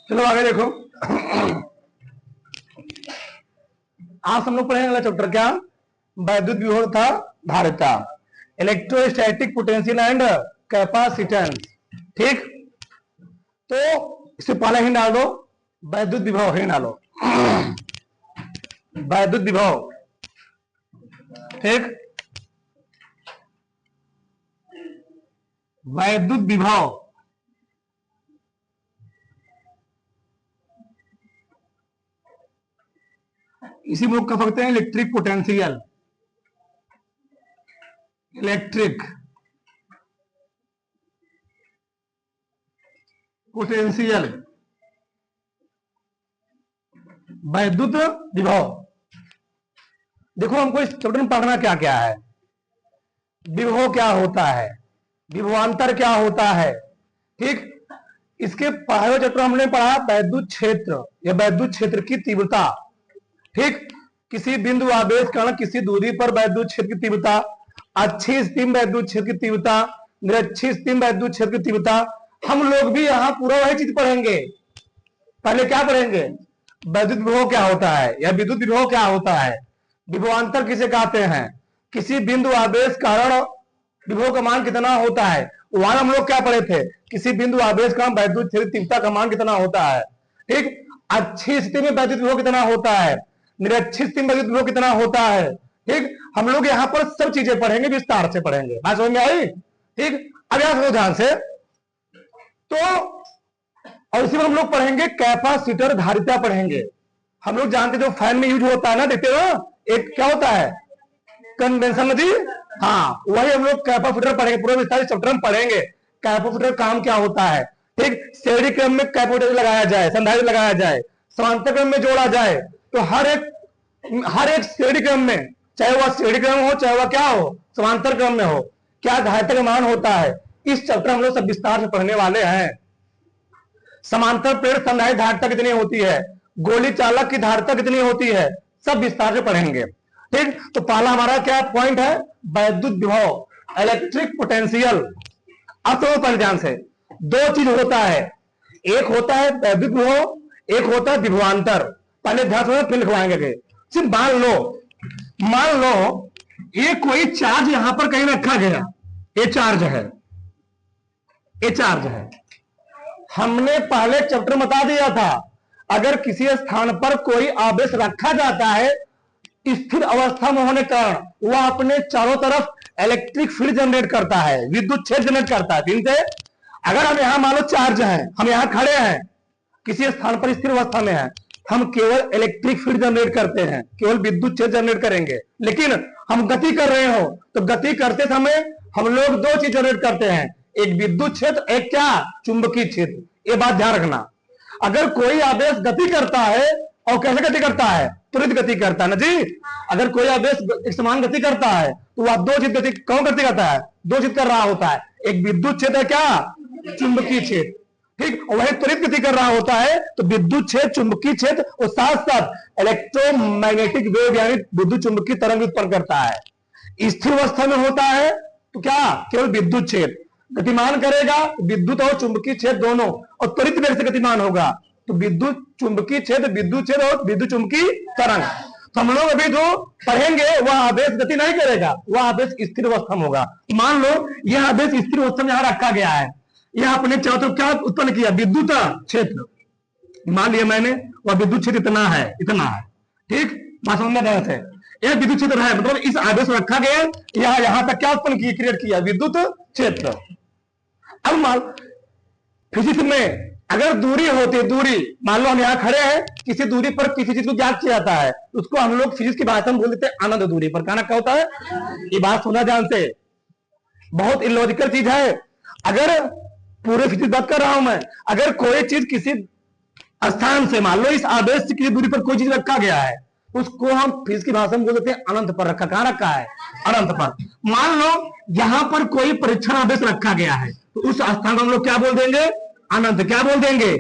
चलो आगे देखो। आज हम लोग पढ़ेंगे अगला चैप्टर क्या, वैद्युत विभव था धारिता, इलेक्ट्रोस्टैटिक पोटेंशियल एंड कैपेसिटेंस। ठीक, तो इससे पहले ही डाल दो वैद्युत विभव, ही डालो वैद्युत विभव। ठीक, वैद्युत विभव इसी में लोग कह सकते हैं इलेक्ट्रिक पोटेंशियल, इलेक्ट्रिक पोटेंशियल, वैद्युत विभव। देखो हमको इस चैप्टर में पढ़ना क्या क्या है, विभव क्या होता है, विभवांतर क्या होता है। ठीक, इसके पहले चैप्टर हमने पढ़ा वैद्युत क्षेत्र या वैद्युत क्षेत्र की तीव्रता। ठीक, किसी बिंदु आवेश कारण किसी दूरी पर वैद्युत क्षेत्र की तीव्रता, अच्छी स्थिति में वैद्युत क्षेत्र की तीव्रता, निरक्षी स्थिति में वैद्युत क्षेत्र की तीव्रता। हम लोग भी यहाँ पूरा वही चीज पढ़ेंगे। पहले क्या पढ़ेंगे, वैद्युत विभव क्या होता है या विद्युत विभव क्या होता है, विभवांतर किसे कहते हैं, किसी बिंदु आवेश कारण विभव का मान कितना होता है। वहां हम लोग क्या पढ़े थे, किसी बिंदु आवेश कारण वैद्युत क्षेत्र तीव्रता का मान कितना होता है। ठीक, अच्छी स्थिति में वैद्युत विभव कितना होता है, निरक्षी स्थिति में वैद्युत विभव कितना होता है। ठीक, हम लोग यहाँ पर सब चीजें पढ़ेंगे, विस्तार से पढ़ेंगे। बात समझ में आई। ठीक, अब यहाँ सुनो ध्यान से। तो और इसी में हम लोग पढ़ेंगे कैपेसिटर धारिता पढ़ेंगे। हम लोग जानते जो फैन में यूज होता है ना, देखते हो एक क्या होता है कंडेंसर नदी, हाँ वही हम लोग कैपेसिटर पढ़ेंगे। पूरा विस्तार चैप्टर में पढ़ेंगे कैपेसिटर काम क्या होता है। ठीक, श्रेणी क्रम में कैपेसिटर लगाया जाए, संधारित्र लगाया जाए, समांतर क्रम में जोड़ा जाए, तो हर एक श्रेणी क्रम में, चाहे वह श्रेणी क्रम हो चाहे वह क्या हो समांतर क्रम में हो, क्या धारिता का मान होता है। इस चैप्टर हम लोग सब विस्तार से पढ़ने वाले हैं। समांतर प्रेरक संधारित्र धारिता कितनी होती है, गोली चालक की धारिता कितनी होती है, सब विस्तार से पढ़ेंगे। ठीक, तो पहला हमारा क्या पॉइंट है, वैद्युत विभव, इलेक्ट्रिक पोटेंशियल। अब तो पर ध्यान से, दो चीज होता है, एक होता है वैद्युत विभव, एक होता है विभवांतर। पहले ध्यान से फिर लिखवाएंगे। सिर्फ मान लो ये कोई चार्ज यहां पर कहीं रखा गया, ये चार्ज है, ये चार्ज है। हमने पहले चैप्टर बता दिया था, अगर किसी स्थान पर कोई आवेश रखा जाता है स्थिर अवस्था में होने कारण वह अपने चारों तरफ इलेक्ट्रिक फील्ड जनरेट करता है, विद्युत क्षेत्र जनरेट करता है। जिनसे अगर हम यहां मान लो चार्ज हैं, हम यहां खड़े हैं, किसी स्थान पर स्थिर अवस्था में है, हम केवल इलेक्ट्रिक फील्ड जनरेट करते हैं, केवल विद्युत क्षेत्र जनरेट करेंगे। लेकिन हम गति कर रहे हो तो गति करते समय हम लोग दो चीज जनरेट करते हैं, एक विद्युत क्षेत्र, एक क्या चुंबकीय क्षेत्र। ये बात ध्यान रखना। अगर कोई आवेश गति करता है और कैसे गति करता है, त्वरित गति करता है ना जी। अगर कोई आवेश एक समान गति करता है तो वह दो चीज गति कौन गति करता है, दो चीज कर रहा होता है, एक विद्युत क्षेत्र है क्या चुंबकीय क्षेत्र। ठीक, वही त्वरित गति कर रहा होता है तो विद्युत क्षेत्र चुंबकीय क्षेत्र और साथ साथ इलेक्ट्रोमैग्नेटिक वेव यानी विद्युत चुंबकीय तरंग उत्पन्न करता है। स्थिर अवस्था में होता है तो क्या केवल विद्युत क्षेत्र गतिमान करेगा, विद्युत और चुंबकीय क्षेत्र दोनों, और त्वरित वेग से गतिमान होगा तो विद्युत चुंबकीय क्षेत्र, विद्युत क्षेत्र और विद्युत चुंबकीय तरंग। तो हम लोग अभी जो पढ़ेंगे वह आवेश गति नहीं करेगा, वह आवेश स्थिर अवस्था में होगा। मान लो यह आवेश स्थिर अवस्था में यहां रखा गया है, यह अपने चारों तरफ क्या उत्पन्न किया, विद्युत क्षेत्र। मान लिया मैंने वह विद्युत क्षेत्र इतना है, इतना है। ठीक, बात समझ में है, यह विद्युत क्षेत्र है, मतलब इस आवेश रखा गया, यहां तक क्या उत्पन्न किया, क्रिएट किया विद्युत क्षेत्र। अब मान फिजिक्स में अगर दूरी होती है, दूरी मान लो हम यहाँ खड़े हैं, किसी दूरी पर किसी चीज को ज्ञात किया जाता है, उसको हम लोग फिजिक्स की भाषा में बोल देते हैं अनंत दूरी पर। कहना क्या होता है, ये बात सुना ध्यान से, बहुत इलॉजिकल चीज है। अगर पूरे फिजिक्स बात कर रहा हूं मैं, अगर कोई चीज किसी स्थान से मान लो इस आवेश से किसी दूरी पर कोई चीज रखा गया है, उसको हम फिजिक्स की भाषा में बोल देते हैं अनंत पर रखा। कहां रखा है, अनंत पर। मान लो यहां पर कोई परीक्षण आवेश रखा गया है तो उस स्थान को हम लोग क्या बोल देंगे, अनंत। क्या बोल देंगे,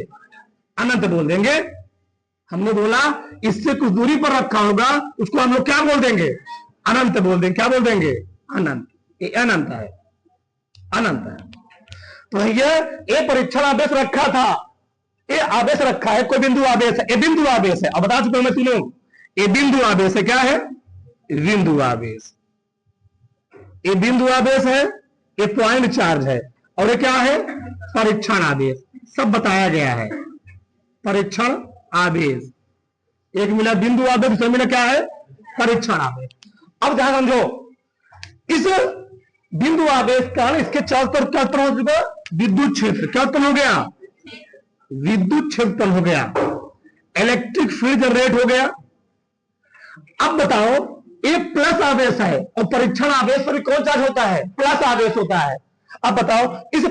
अनंत बोल देंगे। हमने बोला इससे कुछ दूरी पर रखा होगा, उसको हम लोग क्या बोल देंगे, अनंत बोल देंगे। क्या बोल देंगे, अनंत। ये अनंत है, अनंत है। तो ये परीक्षण आवेश रखा था ये आवेश रखा है, कोई बिंदु आवेश है, ये बिंदु आवेश है। अब बता चुका मैं तीनों, ये बिंदु आवेश है, क्या है? बिंदु आवेश। ये बिंदु आवेश है, ये पॉइंट चार्ज है, और ये क्या है? परीक्षण आवेश। सब बताया गया है। परीक्षण आवेश, एक मिला बिंदु आवेश, दूसरा मिला क्या है? परीक्षण आवेश। अब ध्यान समझो, इस बिंदु आवेश का इसके चारों तरफ क्या उत्पन्न हो चुका? विद्युत क्षेत्र। क्या उत्पन्न हो गया? विद्युत क्षेत्र उत्पन्न हो गया, इलेक्ट्रिक फील्ड जनरेट हो गया। अब बताओ, ये प्लस आवेश है और परीक्षण आवेश पर भी कौन चार्ज होता है? प्लस आवेश होता है। अब बताओ, इस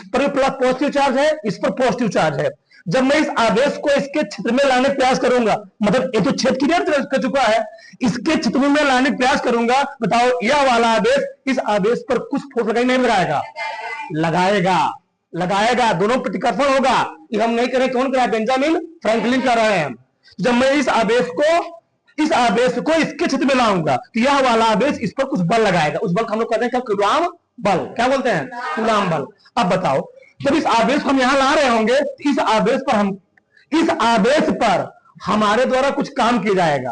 पर प्लस पॉजिटिव चार्ज है, इस पर पॉजिटिव चार्ज है। जब मैं इस आवेश को इसके क्षेत्र में लाने का प्रयास करूंगा, मतलब ये तो क्षेत्र क्लियर कर चुका है, इसके क्षेत्र में लाने का प्रयास करूंगा, बताओ यह वाला आवेश इस आवेश पर कुछ फोर्स लगाएगा नहीं लगाएगा? लगाएगा, लगाएगा। दोनों प्रतिकर्षण होगा। ये हम नहीं करें, कौन करा? बेंजामिन फ्रैंकलिन कर रहे हैं। जब मैं इस आवेश को इसके क्षेत्र में लाऊंगा, तो यह वाला आवेश इस पर कुछ बल लगाएगा। उस बल को हम लोग कहते हैं क्या? कूलॉम बल। क्या बोलते हैं? कूलॉम बल। अब बताओ, जब इस आवेश को हम यहां ला रहे होंगे, इस आवेश पर हमारे द्वारा कुछ काम किया जाएगा।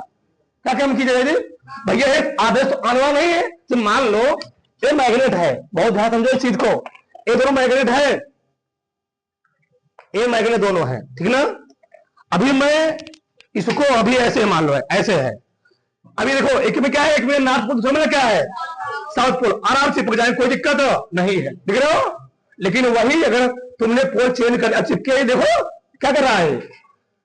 क्या काम किया जाएगा? भैया एक आवेश तो आने वाला नहीं है। तो मान लो ये मैग्नेट है, बहुत ध्यान समझो इस चीज को, ये दोनों मैग्नेट है, ये मैग्नेट दोनों है, ठीक ना? अभी मैं इसको अभी ऐसे मान लो, ऐसे है। अभी देखो, एक में क्या है? एक में नॉर्थ पोल, दूसरे में क्या है? South pole. आराम से पक जाए, कोई दिक्कत नहीं है, दिख रहे हो? लेकिन वही अगर तुमने पोल चेंज कर चिपके, देखो क्या कर रहा है,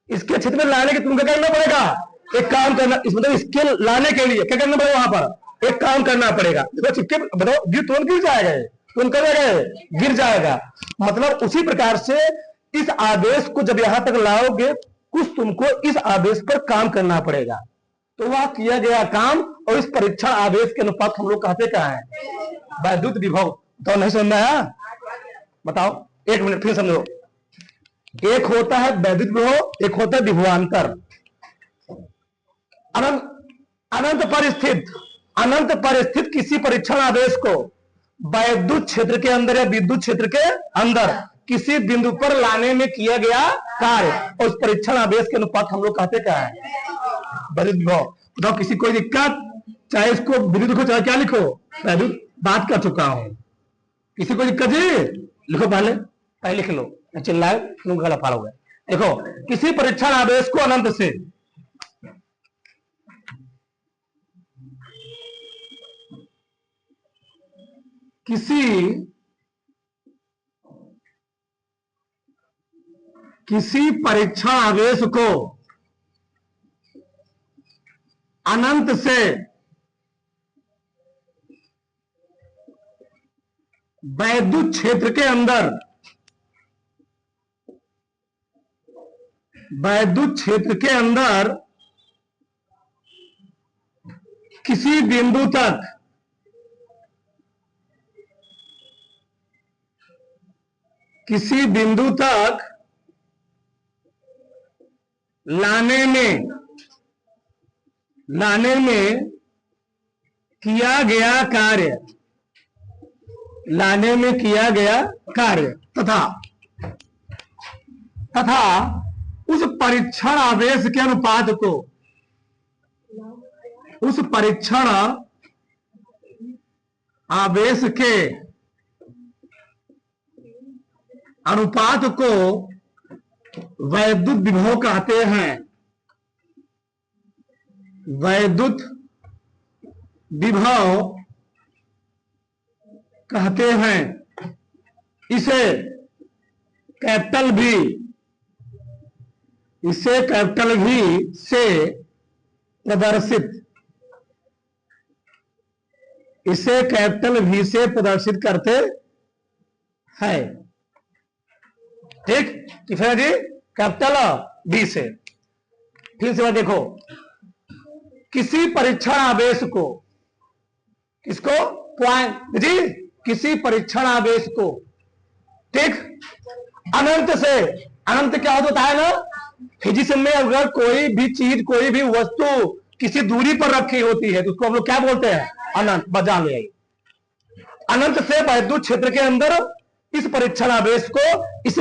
इसके क्षेत्र में लाने के तुमको क्या करना पड़ेगा? एक काम करना, इस मतलब इसके लाने के लिए क्या करना पड़ेगा? वहां पर एक काम करना पड़ेगा। देखो चिपके, बताओ तुरंत गिर जाएगा, तुरंत कर जाएगा, गिर जाएगा। मतलब उसी प्रकार से इस आवेश को जब यहां तक लाओगे, कुछ तुमको इस आवेश पर काम करना पड़ेगा। तो वह किया गया काम और इस परीक्षण आवेश के अनुपात हम लोग कहते क्या है? वैद्युत विभव। तो नहीं समझ में आया? बताओ, एक मिनट फिर समझो। एक होता है वैद्युत विभव, एक होता है विभवांतर। अनंत परिस्थित किसी परीक्षण आवेश को वैद्युत क्षेत्र के अंदर या विद्युत क्षेत्र के अंदर किसी बिंदु पर लाने में किया गया कार्य और उस परीक्षण आवेश के अनुपात हम लोग कहते क्या है? वैद्युत विभव। बताओ, किसी कोई दिक्कत? चाहे इसको विद्युत को, चाहे क्या लिखो, वैद्युत। बात कर चुका हूं, किसी को दिक्कत जी? लिखो, पहले लिख लो, चिल्लाए तुम गला फाड़ोगे। देखो, किसी परीक्षण आवेश को अनंत से किसी परीक्षण आवेश को अनंत से वैद्युत क्षेत्र के अंदर किसी बिंदु तक लाने में किया गया कार्य तथा उस परीक्षण आवेश के अनुपात को वैद्युत विभव कहते हैं। वैद्युत विभव कहते हैं। इसे कैपिटल भी से प्रदर्शित करते हैं। ठीक, किसने जी? कैपिटल बी से। फिर से देखो, किसी परीक्षण आवेश को, किसको? पॉइंट जी, किसी परीक्षण आवेश को, ठीक, अनंत से, अनंत क्या होता है ना? फिजिक्स में अगर कोई भी चीज, कोई भी वस्तु किसी दूरी पर रखी होती है तो उसको हम लोग क्या बोलते हैं? अनंत। बजा ले, अनंत से वैद्युत क्षेत्र के अंदर इस परीक्षण आवेश को इस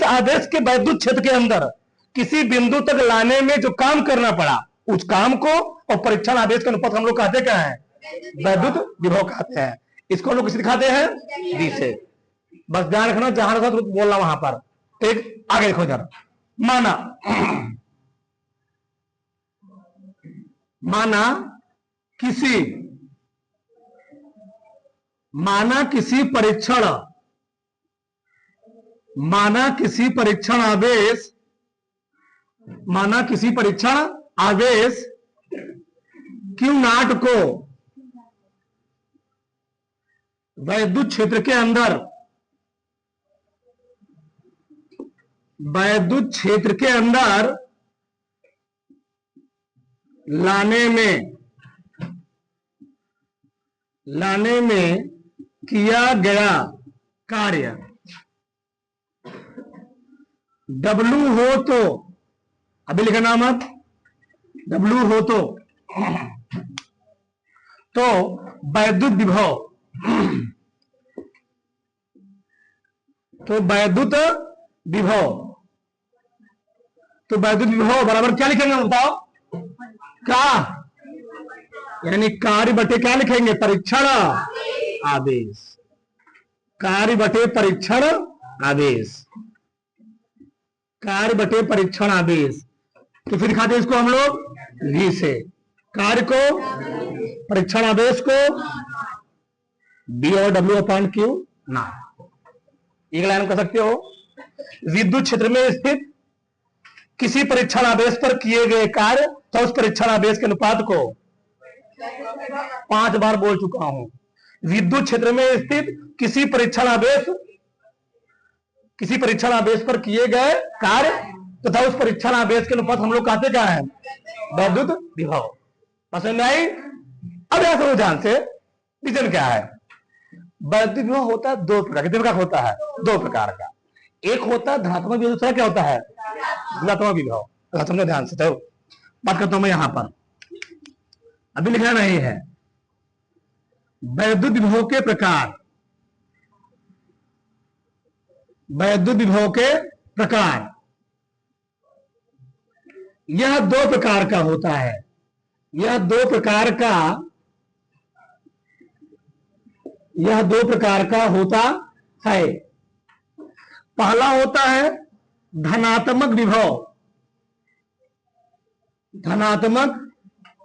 आवेश के वैद्युत क्षेत्र के अंदर किसी बिंदु तक लाने में जो काम करना पड़ा, उस काम को और परीक्षण आवेश के अनुपात हम लोग कहते क्या है? वैद्युत विभव कहते हैं। इसको हम लोग किसे दिखाते हैं? डी से। बस ध्यान रखना, जहां रखा तो बोलना वहां पर। ठीक, आगे देखो जरा। माना किसी परीक्षण आवेश Q नॉट को वैद्युत क्षेत्र के अंदर लाने में किया गया कार्य W हो तो, अभी लिखना मत, W हो तो वैद्युत विभव बराबर क्या लिखेंगे बताओ? क्या? यानी कार्य बटे क्या लिखेंगे? परीक्षण आवेश। कार्य बटे परीक्षण आवेश। तो फिर दिखाते इसको हम लोग V से। कार्य को, परीक्षण आवेश को B और W अपॉन Q ना। एक लाइन कर सकते हो, विद्युत क्षेत्र में स्थित किसी परीक्षण आवेश पर किए गए कार्य तो उस परीक्षण आवेश के अनुपात को 5 बार बोल चुका हूं। विद्युत क्षेत्र में स्थित किसी परीक्षण आवेश पर किए गए कार्य तथा उस परीक्षण आवेश के अनुपात हम लोग कहते क्या है? वैद्युत विभव। पसंद आई? अब यहां समझ ध्यान से, रीजन क्या है? वैद्युत विभव होता है दो प्रकार, कितने प्रकार होता है? 2 प्रकार का। एक होता है धनात्मक विभव, दूसरा क्या होता है? ऋणात्मक विभव। समझो ध्यान से, चलो बात करता हूं मैं यहां पर, अभी लिखना नहीं है। वैद्युत विभव के प्रकार यह 2 प्रकार का होता है। यह दो प्रकार का होता है। पहला होता है धनात्मक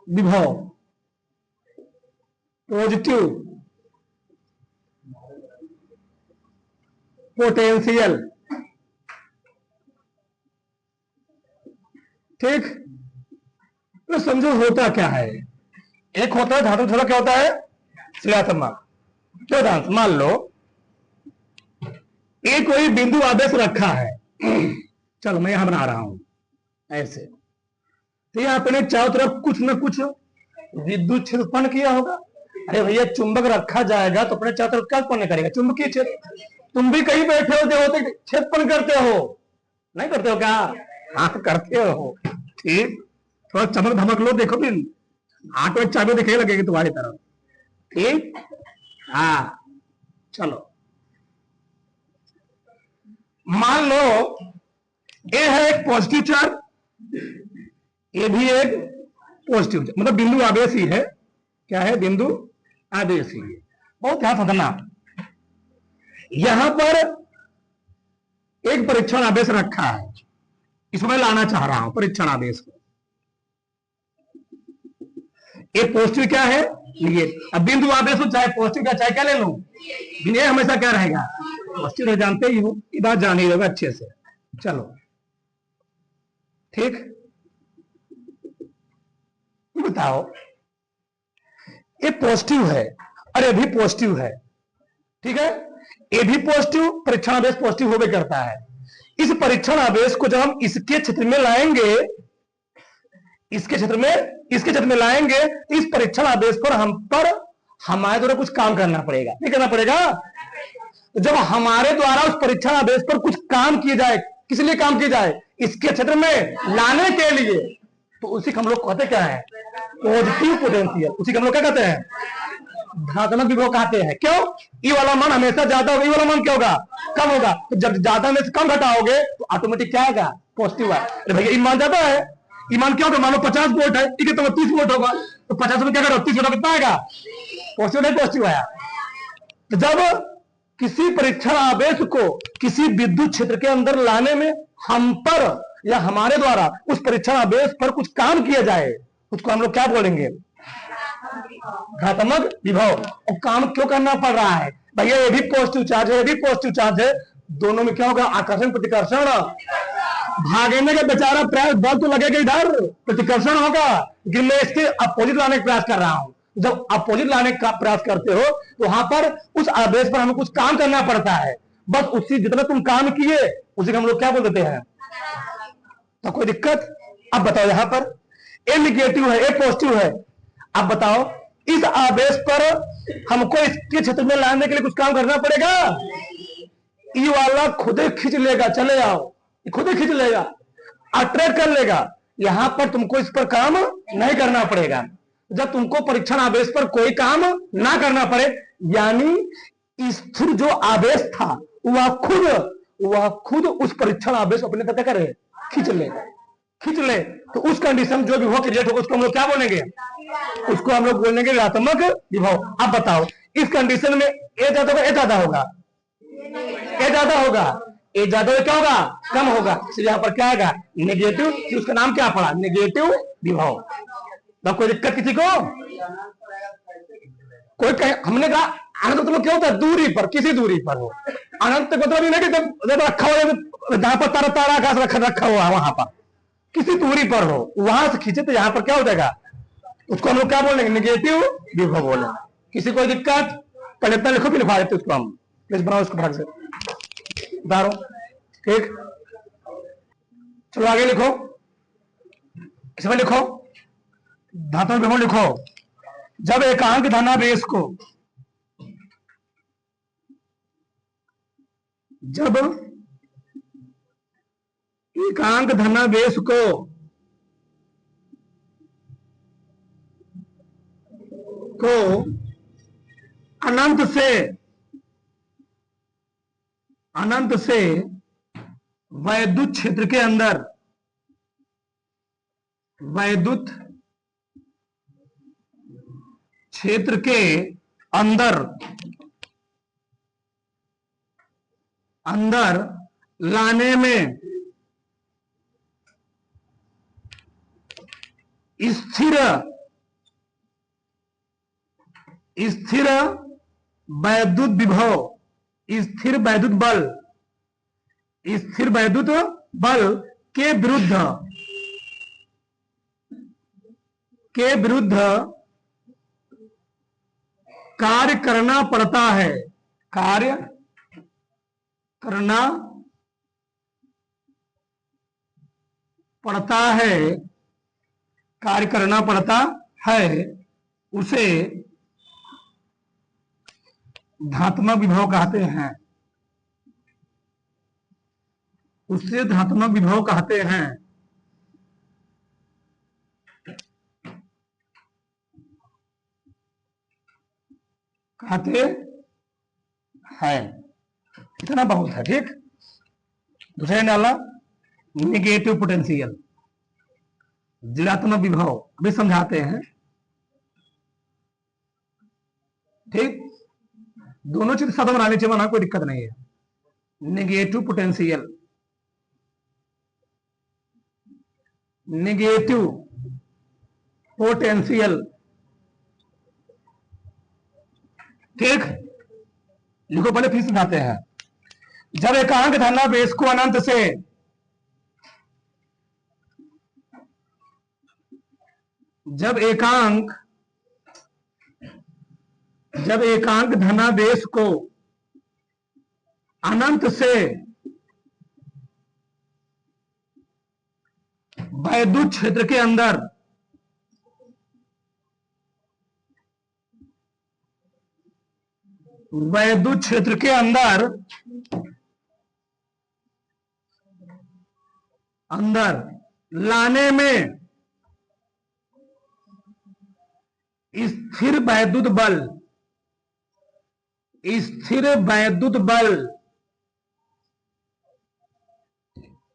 विभव, पॉजिटिव पोटेंशियल। ठीक, तो समझो होता क्या है। एक होता है धातु, दूसरा क्या होता है? ऋणात्मक। क्यों? मान लो एक कोई बिंदु आवेश रखा है, चलो मैं यहां बना रहा हूं ऐसे, तो यहां अपने चारों तरफ कुछ न कुछ विद्युत क्षेत्र उत्पन्न किया होगा। अरे भैया, चुंबक रखा जाएगा तो अपने चारों तरफ क्या उत्पन्न करेगा? चुंबकीय क्षेत्र। तुम भी कहीं बैठे होते क्षेत्र उत्पन्न करते हो, नहीं करते हो क्या? हाँ करते हो। ठीक, थोड़ा चमक धमक लो, देखो भी हाथ में चाबी दिखे लगेगी तुम्हारी तरफ। ठीक, हाँ चलो मान लो ए है एक पॉजिटिव चार्ज, ए भी एक पॉजिटिव चार्ज, मतलब बिंदु आवेश ही है। क्या है? बिंदु आवेश ही है। बहुत ध्यान रखना, यहां पर एक परीक्षण आवेश रखा है, इसमें लाना चाह रहा हूं परीक्षण आवेश को। ये पॉजिटिव क्या है? ये अब बिंदु आवेश हो, चाहे पॉजिटिव का चाहे क्या ले लो, ये हमेशा क्या रहेगा? पॉजिटिव। जानते ही हो, ये बात जान ही होगा अच्छे से। चलो ठीक, बताओ ये पॉजिटिव है और ये भी पॉजिटिव है। ठीक है, ये भी पॉजिटिव, परीक्षण आवेश पॉजिटिव होवे करता है। इस परीक्षण आवेश को जब हम इसके क्षेत्र में लाएंगे, इसके क्षेत्र में लाएंगे, इस परीक्षण आवेश पर हमारे द्वारा कुछ काम करना पड़ेगा। नहीं करना पड़ेगा? तो जब हमारे द्वारा उस परीक्षण आवेश पर कुछ काम किया जाए, किस लिए काम किया जाए? इसके क्षेत्र में लाने के लिए, तो उसी को हम लोग कहते क्या है? Positive potential. उसी को हम लोग क्या कहते हैं? धनात्मक विभव कहते हैं। क्यों? ई वाला मान हमेशा ज्यादा होगा, ई वाला मान क्या होगा? कम होगा। तो जब ज्यादा में से कम घटाओगे तो ऑटोमेटिक क्या आएगा? पॉजिटिव है। अरे भैया ईमान ज्यादा है, ईमान क्या होगा? मान लो 50 वोल्ट है, ठीक है, तो 30 वोल्ट होगा, तो 50 में क्या करो? 30 वोल्ट कितना आएगा? पॉजिटिव नहीं पॉजिटिव आया। तो जब किसी परीक्षण आवेश को किसी विद्युत क्षेत्र के अंदर लाने में हम पर या हमारे द्वारा उस परीक्षण आवेश पर कुछ काम किया जाए, उसको हम लोग क्या बोलेंगे? धनात्मक विभव। और काम क्यों करना पड़ रहा है? भैया ये भी पॉजिटिव चार्ज है, ये भी पॉजिटिव चार्ज है, दोनों में क्या होगा? आकर्षण प्रतिकर्षण। भागने का बेचारा प्रयास बल तो लगेगा, इधर प्रतिकर्षण होगा, लेकिन मैं इसके अपोजिट लाने का प्रयास कर रहा हूं। जब अपोजिट लाने का प्रयास करते हो तो वहां पर उस आवेश पर हमें कुछ काम करना पड़ता है। बस उसी जितना तुम काम किए उसी को हम लोग क्या बोल देते हैं? तो कोई दिक्कत? अब बताओ, यहां पर ए निगेटिव है, ए पॉजिटिव है। अब बताओ, इस आवेश पर हमको इसके क्षेत्र में लाने के लिए कुछ काम करना पड़ेगा? ई वाला खुद ही खींच लेगा, चले आओ, खुद ही खींच लेगा, अट्रैक्ट कर लेगा। यहां पर तुमको इस पर काम नहीं करना पड़ेगा। जब तुमको परीक्षण आवेश पर कोई काम ना करना पड़े, यानी स्थिर जो आवेश था वह खुद उस परीक्षण आवेश अपने तक करे, खींच ले। तो उस कंडीशन जो विभव क्रिएट होगा उसको हम लोग क्या बोलेंगे? उसको हम लोग बोलेंगे ऋणात्मक विभव। अब बताओ, इस कंडीशन में ए ज्यादा होगा, ए ज्यादा होगा, ए ज्यादा होगा, ए ज्यादा क्या होगा? कम होगा। इसलिए यहाँ पर क्या आएगा? नेगेटिव। उसका नाम क्या पड़ा? नेगेटिव विभव। तो कोई दिक्कत किसी को? कोई कहे, हमने कहा अनंत मतलब क्या होता है? दूरी पर, किसी दूरी पर हो। अनंत मतलब नहीं कि जब रखा हुआ जहां पर तारा आकाश रखा हुआ है वहां पर, किसी दूरी पर हो, वहां से खींचे तो यहां पर क्या हो जाएगा? उसको हम लोग क्या बोलेंगे? नेगेटिव विभव बोलेंगे। किसी कोई दिक्कत? पहले इतना लिखो, फिर लिखवा देते उसको हम। प्लीज बनाओ इसको भाग से उतारो, ठीक। चलो आगे लिखो, इसमें लिखो धात्मक विभव लिखो। जब एकांक धनावेश को अनंत से वैद्युत क्षेत्र के अंदर अंदर लाने में स्थिर वैद्युत विभव, स्थिर वैद्युत बल के विरुद्ध कार्य करना पड़ता है, कार्य करना पड़ता है, उसे धात्मक विभव कहते हैं। इतना बहुत है, ठीक। दूसरे डाला निगेटिव पोटेंशियल, ऋणात्मक विभव अभी समझाते हैं, ठीक। दोनों चीज साथ बनाने चाहिए, बना कोई दिक्कत नहीं है। निगेटिव पोटेंशियल, ठीक। लिखो पहले, फिर समझाते हैं। जब एकांक धनावेश को अनंत से जब एकांक धनावेश को अनंत से वैद्युत क्षेत्र के अंदर लाने में स्थिर वैद्युत बल स्थिर वैद्युत बल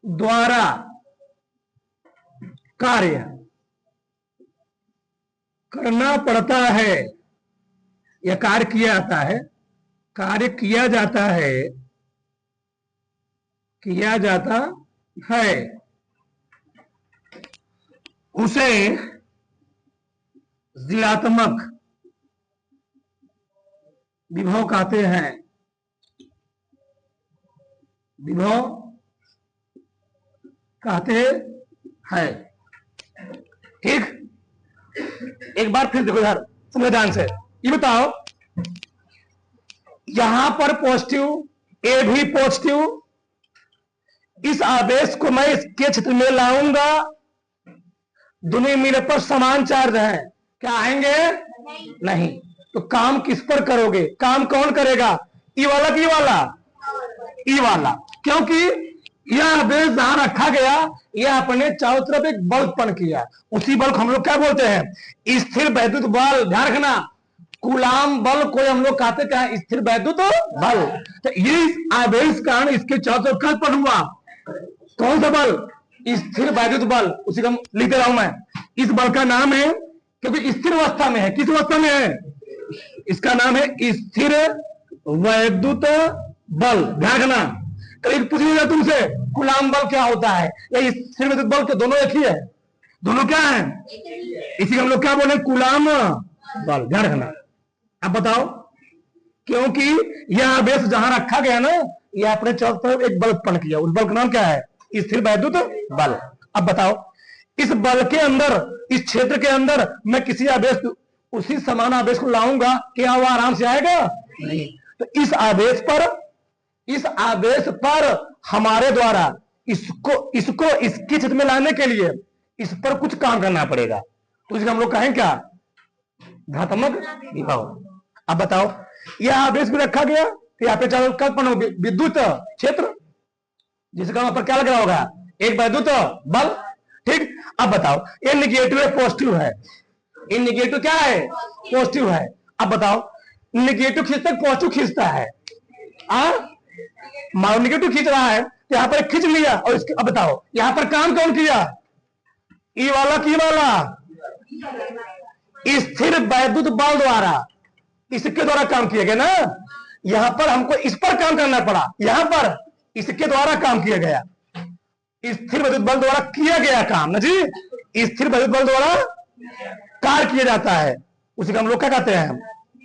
द्वारा कार्य करना पड़ता है या कार्य किया जाता है, कार्य किया जाता है, किया जाता है, उसे ऋणात्मक विभव कहते हैं। विभव कहते हैं। ठीक, एक बार फिर देखो यार, समझो ध्यान से। ये बताओ, यहां पर पॉजिटिव, ए भी पॉजिटिव, इस आवेश को मैं इसके क्षेत्र में लाऊंगा, दोनों मिलने पर समान चार्ज है, क्या आएंगे? नहीं। तो काम किस पर करोगे? काम कौन करेगा? ई वाला कि वाला? ई वाला, क्योंकि यह आवेश जहां रखा गया, यह अपने चारों तरफ एक बल उत्पन्न किया। उसी बल को हम लोग क्या बोलते हैं? स्थिर वैद्युत बल। ध्यान रखना, कूलाम बल को हम लोग कहते क्या? स्थिर वैद्युत बल। तो ये आवेश कारण इसके चारों तरफ क्या उत्पन्न हुआ? कौन सा बल? स्थिर वैद्युत बल। उसी को लिखते रहा हूं मैं। इस बल का नाम है, क्योंकि स्थिर अवस्था में है, किस अवस्था में है? इसका नाम है स्थिर वैद्युत बल। ध्यान रखना, कभी पूछ लिया तुमसे कूलाम बल क्या होता है या स्थिर वैद्युत बल के दोनों एक ही है? दोनों क्या है? इसी हम लोग क्या बोले? कूलाम बल। ध्यान रखना। अब बताओ, क्योंकि यह आवेश जहां रखा गया ना, यह अपने चारों तरफ एक बल उत्पन्न किया। उस बल का नाम क्या है? स्थिर वैद्युत बल। अब बताओ, इस बल के अंदर, इस क्षेत्र के अंदर मैं किसी आवेश, उसी समान आवेश को लाऊंगा, क्या वो आराम से आएगा? नहीं। तो इस आवेश पर हमारे द्वारा इसको इसके क्षेत्र में लाने के लिए इस पर कुछ काम करना पड़ेगा। तो इसको हम लोग कहें क्या? घातात्मक विभव। अब बताओ, यह आवेश भी रखा गया, तो यहाँ पे चारों कल्पना विद्युत क्षेत्र, जिसका वहां पर क्या लग रहा होगा? एक वैद्युत बल। ठीक। अब बताओ, ये निगेटिव है, पॉजिटिव है? ये निगेटिव क्या है? पॉजिटिव है। अब बताओ, निगेटिव खींचता है, पॉजिटिव खींचता है? मान निगेटिव खींच रहा है, तो यहां पर खींच लिया, और इसके, अब बताओ यहां पर काम कौन किया? ई वाला की वाला? स्थिर वैद्युत बल द्वारा, इसके द्वारा काम किया गया ना। यहां पर हमको इस पर काम करना पड़ा, यहां पर इसके द्वारा काम किया गया। स्थिर वैद्युत बल द्वारा किया गया काम ना जी। स्थिर वैद्युत बल द्वारा कार्य किया जाता है, उसी को हम लोग क्या कहते हैं?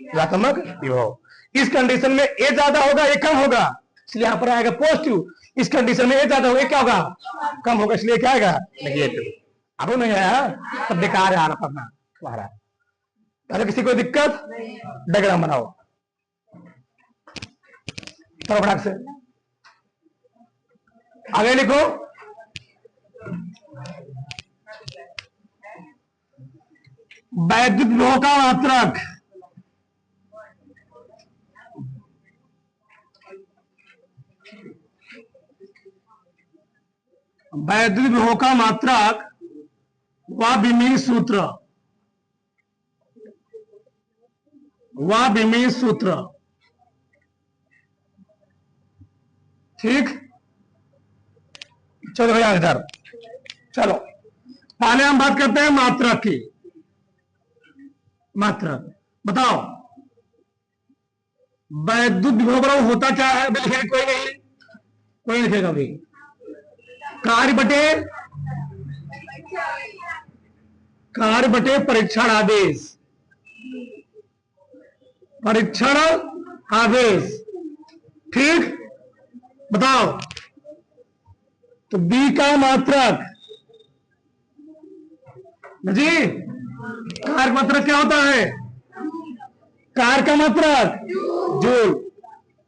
ऋणात्मक विभव। इस कंडीशन में ए ज्यादा होगा, ए कम होगा, इसलिए यहां पर आएगा पॉजिटिव। इस कंडीशन में ए ज्यादा होगा, क्या होगा? कम होगा, इसलिए क्या आएगा? नेगेटिव। अब नहीं आया तो बेकार है आना पढ़ना तुम्हारा। अरे किसी को दिक्कत? डायग्राम बनाओ, चलो फटाक से आगे लिखो। वैद्युत विभव का मात्रक, वैद्युत विभव का मात्रक व विमीय सूत्र, व विमीय सूत्र। ठीक, चलो भैया इधर चलो, पहले हम बात करते हैं मात्रक की। मात्रक बताओ, वैद्युत विभव होता क्या है? कोई नहीं, कोई लिखेगा अभी। कार्य बटे परीक्षण आवेश, परीक्षण आवेश। ठीक, बताओ, तो बी का मात्रक जी, कार्य मात्रक क्या होता है? कार्य का मात्रक जूल,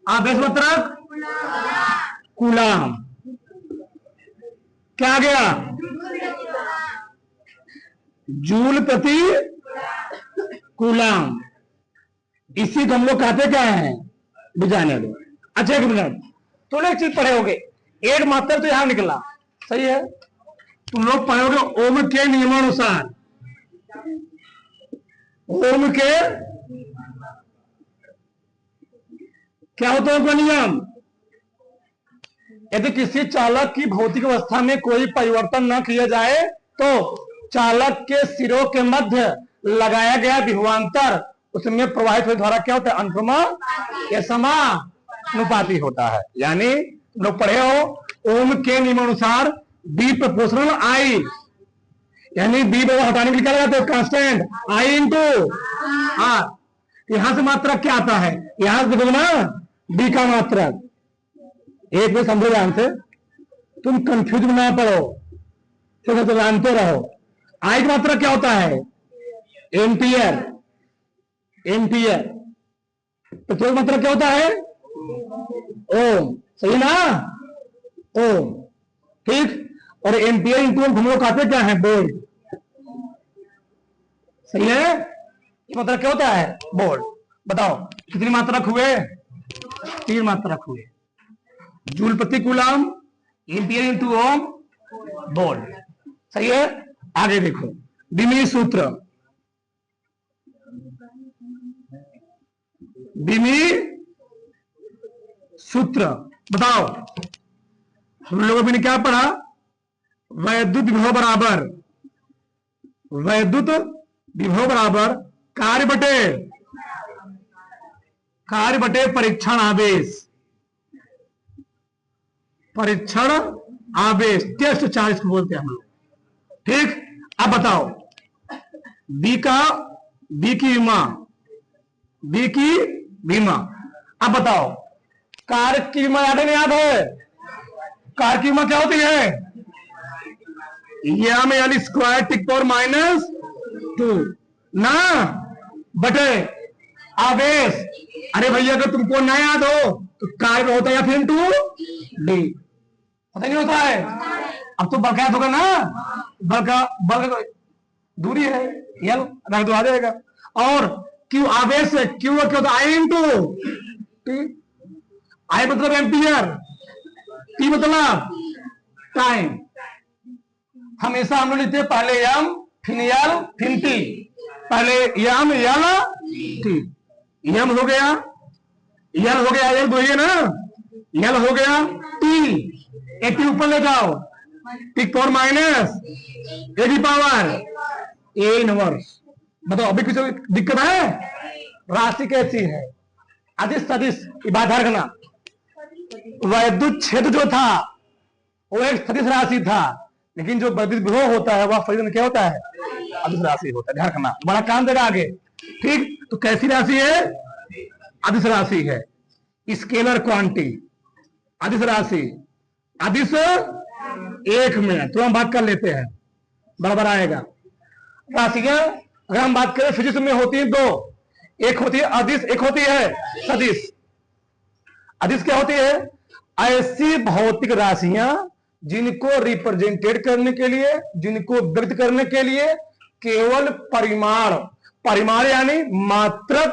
आवेश मात्रक कूलाम। क्या आ गया? जूल प्रति कूलाम। इसी को हम लोग कहते क्या है? बुझाने दो। अच्छा, एक मिनट, तुम एक चीज पढ़े होगे, एक मात्रक तो यहां निकला, सही है? तुम लोग पढ़ोगे ओम के नियमानुसार, ओम के क्या होता है उनका नियम? यदि किसी चालक की भौतिक अवस्था में कोई परिवर्तन न किया जाए तो चालक के सिरों के मध्य लगाया गया विभवांतर उसमें प्रवाहित हुए द्वारा क्या होता है? अनुक्रम या समानुपाती होता है। यानी लोग पढ़े हो ओम के नियमानुसार बी प्रोपोर्शनल आई, यानी बी हटाने के लिए क्या लगाते हैं? Constant I into R. यहां से मात्रक क्या आता है? यहां से देखो ना बी का मात्रक। एक में समझो ध्यान से, तुम कंफ्यूज ना पड़ो, तो जानते रहो। आई की मात्रक क्या होता है? एम्पियर। एम्पियर। पेट्रोल की मात्रक क्या होता है? ओम। सही ना? ओम। ठीक। और एम्पियर इंटू ओम हम लोग कहते क्या है? वोल्ट। सही है? ये मात्रक क्या होता है? वोल्ट। बताओ कितनी मात्रक हुए? 3 मात्रक हुए। जूल प्रति कूलम, एम्पियर इंटू ओम, वोल्ट। सही है? आगे देखो बीमी सूत्र। बीमी सूत्र बताओ। हम लोगों ने क्या पढ़ा? वैद्युत विभव बराबर, वैद्युत विभव बराबर कार्य बटे परीक्षण आवेश। परीक्षण आवेश टेस्ट चार्ज को बोलते हैं हम लोग। ठीक। अब बताओ बी की विमा। अब बताओ कार्य की विमा याद है? नहीं याद है? कार्य की विमा क्या होती है? यम यानी स्क्वायर टिक पावर -2 ना बटे आवेश। अरे भैया अगर तुमको ना याद हो तो कार्य में होता है या फिर इंटू डी होता नहीं होता है? अब तो बल का याद होगा ना? बल का दूरी है यल रख दो आ जाएगा। और क्यू आवेश है, क्यू क्या होता है? आई इंटू टी। आई मतलब एम्पियर, टी मतलब टाइम। हमेशा हम लोग लिखते हैं पहले यम फिर यल फिर टी। पहले यम यल टी। यम हो गया, यल हो गया, यल दो ना, यल हो गया टी। एक टी ऊपर ले जाओ, टिक पावर -a की पावर a इनवर्स। बताओ अभी कुछ दिक्कत है? राशि कैसी है? अदिश सदिश बात रखना। वैद्युत क्षेत्र जो था वो एक सदिश राशि था, लेकिन जो वैद्युत विभव होता है वह फलन क्या होता है? अदिश राशि होता है। ध्यान रखना, बड़ा काम देगा आगे। ठीक। तो कैसी राशि है? अदिश राशि है। स्केलर क्वांटिटी अदिश राशि। अदिश एक में तो हम बात कर लेते हैं, बराबर आएगा। राशियां अगर हम बात करें फिजिक्स में होती है 2, एक होती है अदिश, एक होती है सदिश। अदिश क्या होती है? ऐसी भौतिक राशियां जिनको रिप्रेजेंटेड करने के लिए, जिनको व्यक्त करने के लिए केवल परिमाण यानी मात्रक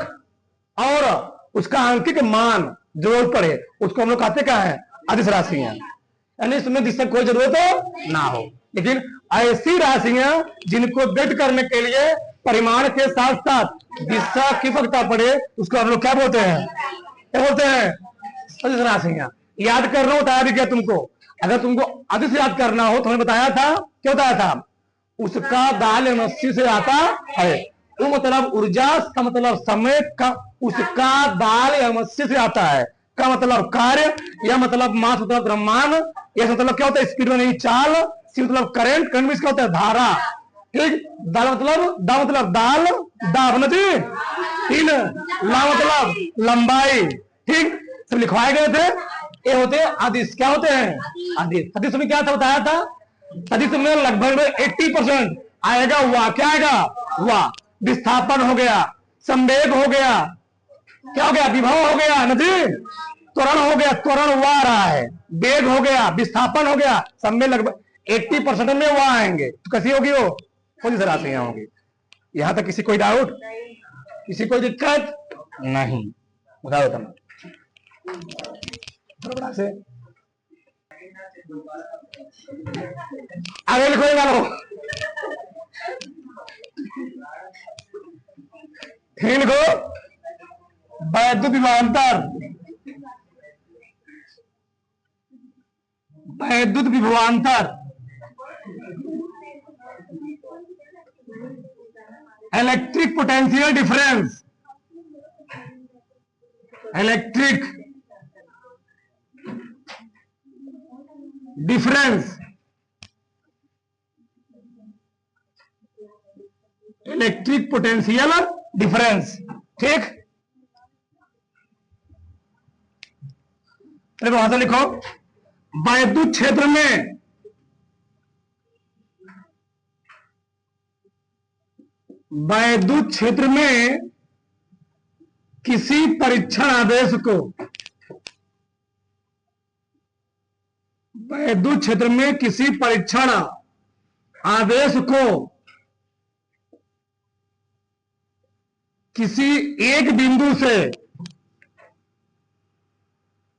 और उसका अंकित मान जरूरत पड़े, उसको हम लोग कहते क्या है? अदिश राशियां। यानी इसमें जिससे कोई जरूरत ना हो, लेकिन ऐसी राशियां जिनको व्यक्त करने के लिए परिमाण के साथ साथ दिशा की आवश्यकता पड़े, उसको हम लोग क्या बोलते हैं? क्या बोलते हैं? सदिश राशियां। याद करना हो बताया भी क्या तुमको? अगर तुमको अदिश याद करना हो तो हमने बताया था, क्या बताया था? उसका दाल एमएससी से आता है। वो मतलब ऊर्जा का मतलब समय का, उसका दाल एमएससी से आता है का मतलब कार्य, या मतलब मास मतलब द्रव्यमान, या मतलब क्या होता है? स्पीड में नहीं चाल, सी मतलब करंट, करंट में क्या होता है? धारा। ठीक। दाल मतलब दाल, दा मतलब तीन, ला मतलब लंबाई। ठीक। सब लिखवाए गए थे। ये होते हैं अदिश। क्या होते हैं? अदिश। सदिश में क्या था बताया था? सदिश में लगभग 80% आएगा वाह। क्या आएगा? वाह। विस्थापन हो गया, संवेग हो गया, क्या हो गया? विभव हो गया, नदी त्वरण हो गया, त्वरण हुआ आ रहा है, वेग हो गया, विस्थापन हो गया, सब में लगभग 80% में वहां आएंगे। तो कैसी होगी वो? कौन सी राशियां होंगी? यहां तक किसी कोई डाउट, किसी कोई दिक्कत नहीं? बताओ तुम बड़ा से आगे लिखो वालों। ठीक लिखो। वैद्युत विभवांतर वैद्युत विभवांतर, electric potential difference, electric difference, electric potential difference. ठीक, वहां से लिखो, वैद्युत क्षेत्र में किसी परीक्षण आवेश को, वैद्युत क्षेत्र में किसी परीक्षण आवेश को किसी एक बिंदु से,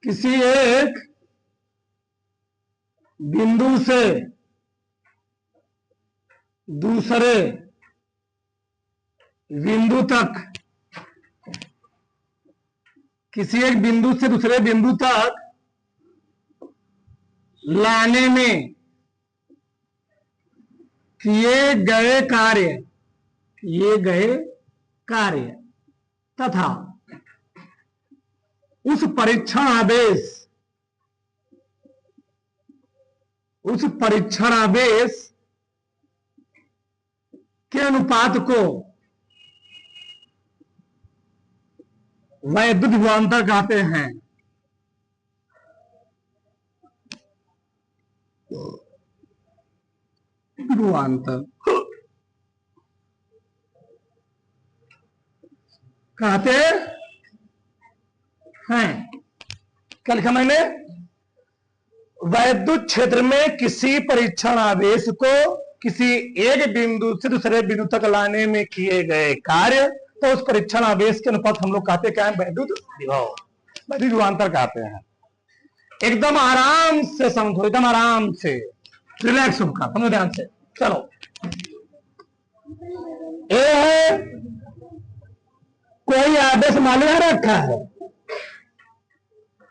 किसी एक बिंदु से दूसरे बिंदु तक, किसी एक बिंदु से दूसरे बिंदु तक लाने में किए गए कार्य तथा उस परीक्षण आवेश के अनुपात को वैद्युत विभवांतर कहते हैं। विभवांतर कहते हैं। क्या लिखा मैंने? वैद्युत क्षेत्र में किसी परीक्षण आवेश को किसी एक बिंदु से दूसरे बिंदु तक लाने में किए गए कार्य, तो उस परीक्षण आवेश के अनुपात हम लोग कहते क्या है? वैद्युत विभव, वैद्युत विभवांतर कहते हैं। एकदम आराम से समझो, एकदम आराम से, रिलैक्स होकर समझो ध्यान से। चलो, ए है कोई आदेश मान लिया रखा है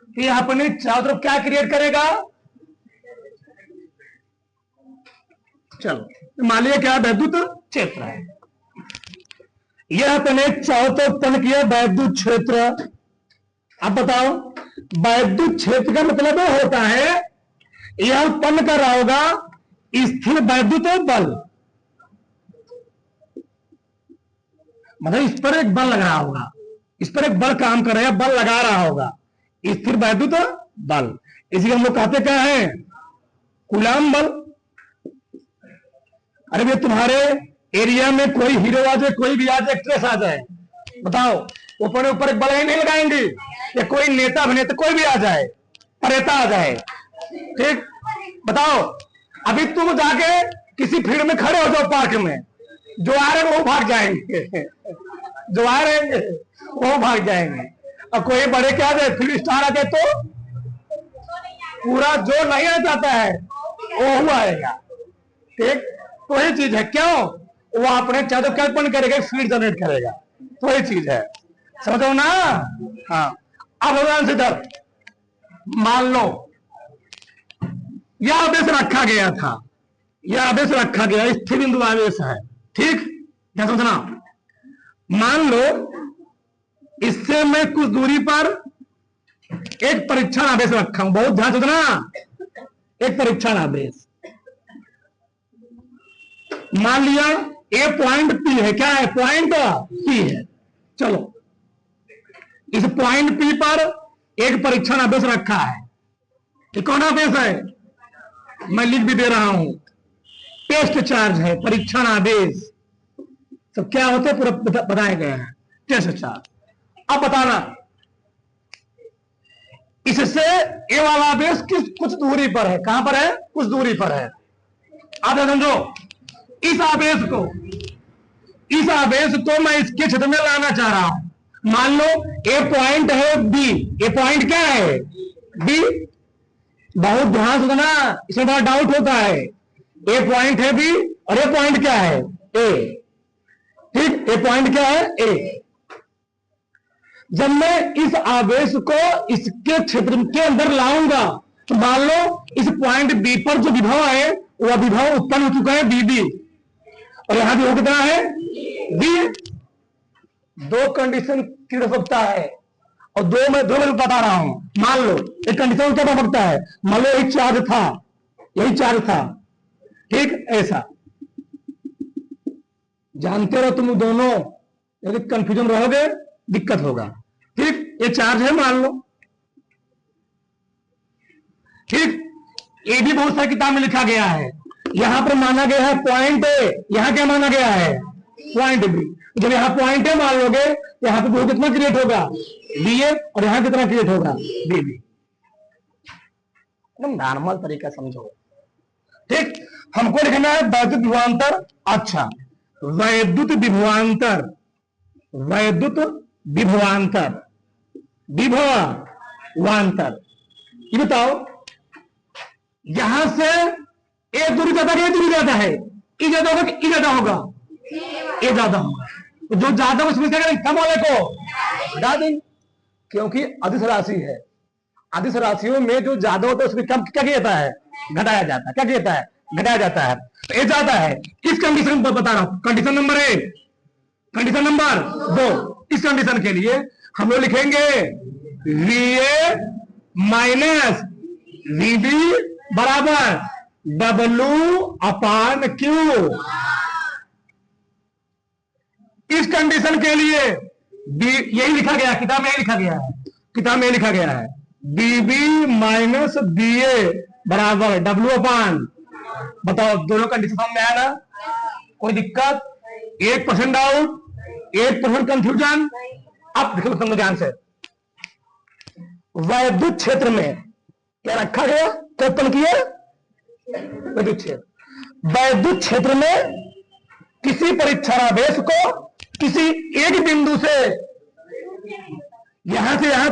कि अपने चारों तरफ क्या क्रिएट करेगा? चलो मान लिया क्या? वैद्युत क्षेत्र है। यह अपने चारों तरफ उत्पन्न किया वैद्युत क्षेत्र। अब बताओ, वैद्युत क्षेत्र का मतलब होता है यह उत्पन्न कर रहा होगा स्थिर वैद्युत बल, मतलब इस पर एक बल लग रहा होगा, इस पर एक बल काम कर रहा है, बल लगा रहा होगा, स्थिर वैद्युत बल। इसी हम लोग कहते क्या है? कूलाम बल। अरे भैया, तुम्हारे एरिया में कोई हीरो आ जाए, कोई भी आ जाए, एक्ट्रेस आ जाए, बताओ ऊपर ऊपर एक बल ही नहीं लगाएंगे? या कोई नेता अभिनेता कोई भी आ जाए, परेता आ जाए, ठीक, बताओ अभी तुम जाके किसी फील्ड में खड़े हो जाओ पार्क में, जो आ रहे वो भाग जाएंगे, जो आ रहे वो भाग जाएंगे। और कोई बड़े क्या जाए, फिल्म स्टार आ जाए तो पूरा जो नहीं आ जाता है वो आएगा, ठीक। तो ये चीज है, क्यों? वो अपने चाहे क्या उत्पन्न करेगा, फील्ड जनरेट करेगा, तो ये चीज है, समझो ना? हाँ, अब ध्यान से इधर मान लो यह आदेश रखा गया था, यह आदेश रखा गया, स्थिर बिंदु आवेश है, ठीक। क्या समझना? मान लो इससे मैं कुछ दूरी पर एक परीक्षण आवेश रखा हूं, बहुत ध्यान से सुनना, एक परीक्षण आवेश मान लिया ए पॉइंट पी है। क्या है? पॉइंट पी है। चलो, इस पॉइंट पी पर एक परीक्षण आवेश रखा है। ये कौन आवेश है? मैं लिख भी दे रहा हूं, टेस्ट चार्ज है, परीक्षण आवेश। सब क्या होते हैं पूरा बताए गए हैं, टेस्ट चार्ज। अब बताना, इससे ये वाला आवेश किस कुछ दूरी पर है, कहां पर है? कुछ दूरी पर है। आप समझो, इस आवेश को मैं इसके क्षेत्र में लाना चाह रहा हूं। मान लो ए पॉइंट है बी, ए पॉइंट क्या है? बी। बहुत ध्यान से सुनना, इसमें बड़ा डाउट होता है। ए पॉइंट है बी और ए पॉइंट क्या है? ए, ठीक। ए पॉइंट क्या है? ए। जब मैं इस आवेश को इसके क्षेत्र के अंदर लाऊंगा तो मान लो इस पॉइंट बी पर जो विभव है वह विभव उत्पन्न हो चुका है बीबी, और यहां विभव कितना है बी। दो कंडीशन की हो सकता है, और दो मैं बता रहा हूं। मान लो एक कंडीशन क्या हो सकता है, मान लो यही चार्ज था, ठीक, ऐसा जानते रहो तुम दोनों, यदि कंफ्यूजन रहोगे दिक्कत होगा। ठीक, ये चार्ज है मान लो, ठीक, ये भी बहुत सारी किताब में लिखा गया है। यहां पर माना गया है पॉइंट ए, यहां क्या माना गया है पॉइंट बी। जब यहां पॉइंट ए मान लोगे, यहां पे कितना क्रिएट होगा बी ए, और यहां कितना क्रिएट होगा बी बी। एकदम नॉर्मल तरीका समझो। ठीक, हमको लिखना है वैद्युत विभवांतर। अच्छा, वैद्युत विभवांतर, विभवांतर, ये बताओ यहां से एक दूरी ज्यादा है, दूरी ज्यादा है, ई ज्यादा होगा कि ई ज्यादा होगा, ए ज्यादा होगा। तो जो ज्यादा उसमें से कम वाले को हटा देंगे, क्योंकि अदिश राशि है। अदिश राशियों में जो ज्यादा होता है उसमें कम क्या किया जाता है, घटाया जाता है। क्या किया जाता है, घटाया जाता है। तो ये ज्यादा है। इस कंडीशन पर बता रहा हूं, कंडीशन नंबर 1, कंडीशन नंबर 2। इस कंडीशन के लिए हम लोग लिखेंगे VA माइनस VB बराबर W/Q। इस कंडीशन के लिए यही लिखा गया, किताब में लिखा गया है, किताब में लिखा गया है BB माइनस BA बराबर W/। बताओ दोनों कंडीशन समझ में आया ना, कोई दिक्कत, 1% डाउट, 1% कंफ्यूजन। अब देखो तुम ध्यान से, वैद्युत क्षेत्र में क्या रखा गया, क्या उत्पन्न किया वैद्युत क्षेत्र। वैद्युत क्षेत्र में किसी परीक्षणावेश को किसी एक बिंदु से यहां से यहां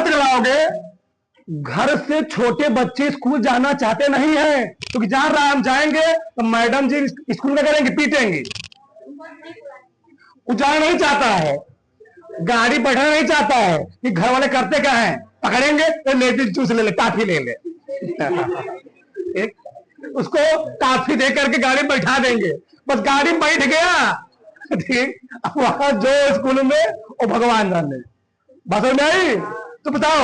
तक लाओगे। घर से छोटे बच्चे स्कूल जाना चाहते नहीं है, क्योंकि जहां राम जाएंगे तो मैडम जी स्कूल में करेंगे, पीटेंगे। वो जाना नहीं चाहता है, गाड़ी बैठना नहीं चाहता है, कि घर वाले करते क्या है, पकड़ेंगे तो लेडीज जूस ले ले, काफी ले ले उसको काफी दे करके गाड़ी बैठा देंगे, बस गाड़ी बैठ गया, ठीक। वहां जो स्कूल में वो भगवान जाने, बस नहीं। तो बताओ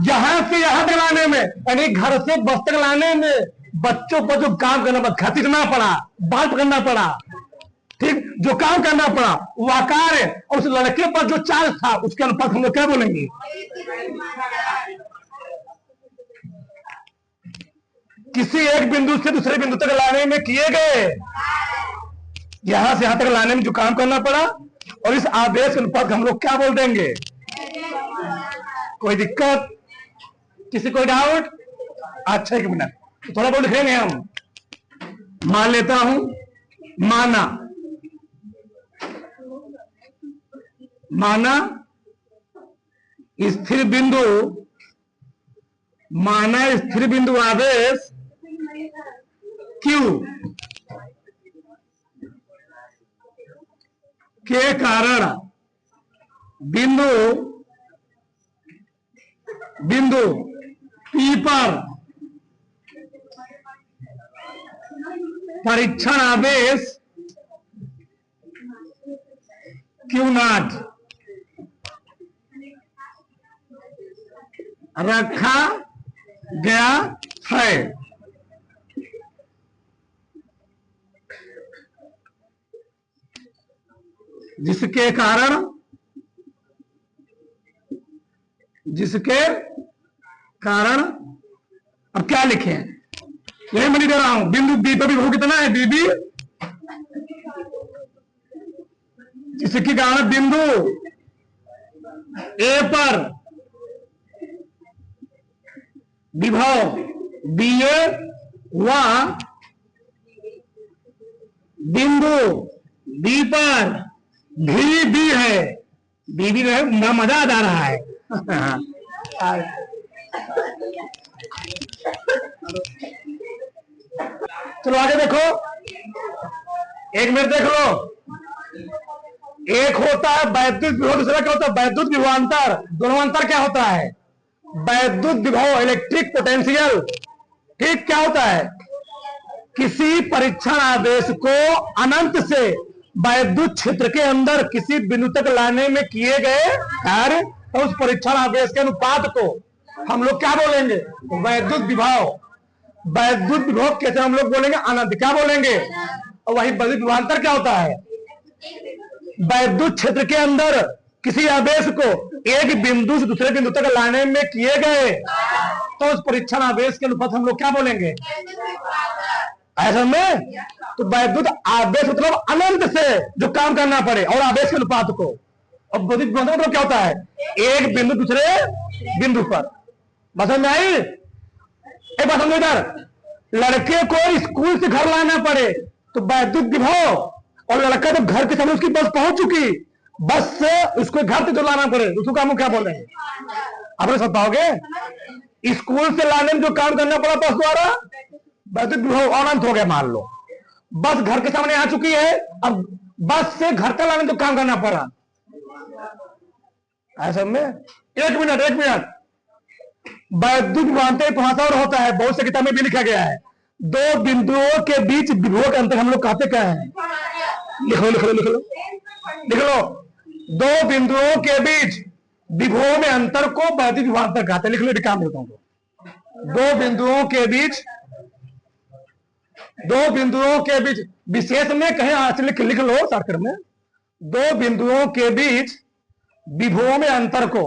यहां से यहां तक लाने में, यानी घर से बस तक लाने में बच्चों को जो काम करना पड़ा, घसीटना पड़ा, बाल पकड़ना पड़ा, ठीक, जो काम करना पड़ा वो आकार है। और उस लड़के पर जो चार्ज था उसके अनुपात हम लोग क्या बोलेंगे, किसी एक बिंदु से दूसरे बिंदु तक लाने में किए गए, यहां से यहां तक लाने में जो काम करना पड़ा, और इस आवेश के अनुपात हम लोग क्या बोल देंगे। कोई दिक्कत, किसी कोई डाउट? अच्छा, एक मिनट, तो थोड़ा बहुत लिखेंगे हम। मान लेता हूं, माना स्थिर बिंदु आवेश Q के कारण बिंदु P पर परीक्षण आवेश Q0 रखा गया है। जिसके कारण अब क्या लिखे, यही मैं दे रहा हूं। बिंदु बी पर विभव कितना है, बीबी, जिसके कारण बिंदु ए पर विभव बीए व बिंदु बी पर भी बी है, बीबी में मजा आ रहा है। चलो आगे देखो, एक मिनट देख लो। एक होता है वैद्युत विभव, दूसरा क्या होता है वैद्युत विभवांतर। दोनों अंतर क्या होता है? वैद्युत विभव इलेक्ट्रिक पोटेंशियल, ठीक, क्या होता है? किसी परीक्षण आवेश को अनंत से वैद्युत क्षेत्र के अंदर किसी बिंदु तक लाने में किए गए कार्य, तो उस परीक्षण आवेश के अनुपात को हम लोग क्या बोलेंगे? वैद्युत विभव। वैद्युत विभव कैसे हम लोग बोलेंगे? अनंत। क्या बोलेंगे? और वही वैद्युत विभवांतर क्या होता है? वैद्युत क्षेत्र के अंदर किसी आवेश को एक बिंदु से दूसरे बिंदु तक लाने में किए गए, तो उस परीक्षण आवेश के अनुपात हम लोग क्या बोलेंगे? ऐसा में तो वैद्युत आवेश मतलब अनंत से जो काम करना पड़े और आवेश के अनुपात को। अब वैद्युत विभवांतर मतलब क्या होता है? एक बिंदु दूसरे बिंदु पर। बस समझ में आई? एक बात समझो इधर, लड़के को स्कूल से घर लाना पड़े तो वैद्युत विभव, और लड़का जब घर के सामने उसकी बस पहुंच चुकी, बस से उसको घर से जो लाना पड़े उसको काम क्या बोल रहे हैं? आप लोग समझ पाओगे? स्कूल से लाने में जो काम करना पड़ा बस द्वारा, वैद्युत विभव अनंत हो गया। मान लो बस घर के सामने आ चुकी है, अब बस से घर तक लाने में जो काम करना पड़ा, ऐसा में एक मिनट, वैद्युत विभवांतर भाषा और होता है, बहुत से किताब में भी लिखा गया है, दो बिंदुओं के बीच विभव का अंतर हम लोग कहते क्या है? लिख लो। दो बिंदुओं के बीच विभव में अंतर को वैद्युत विभवांतर कहते हैं। लिख लो, काम होता हूं। दो बिंदुओं के बीच विशेष में कहें लिख लो शॉर्टकट में, दो बिंदुओं के बीच विभव में अंतर को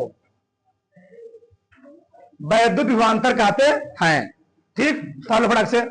वैद्युत विभवांतर कहते हैं। ठीक, फटाक से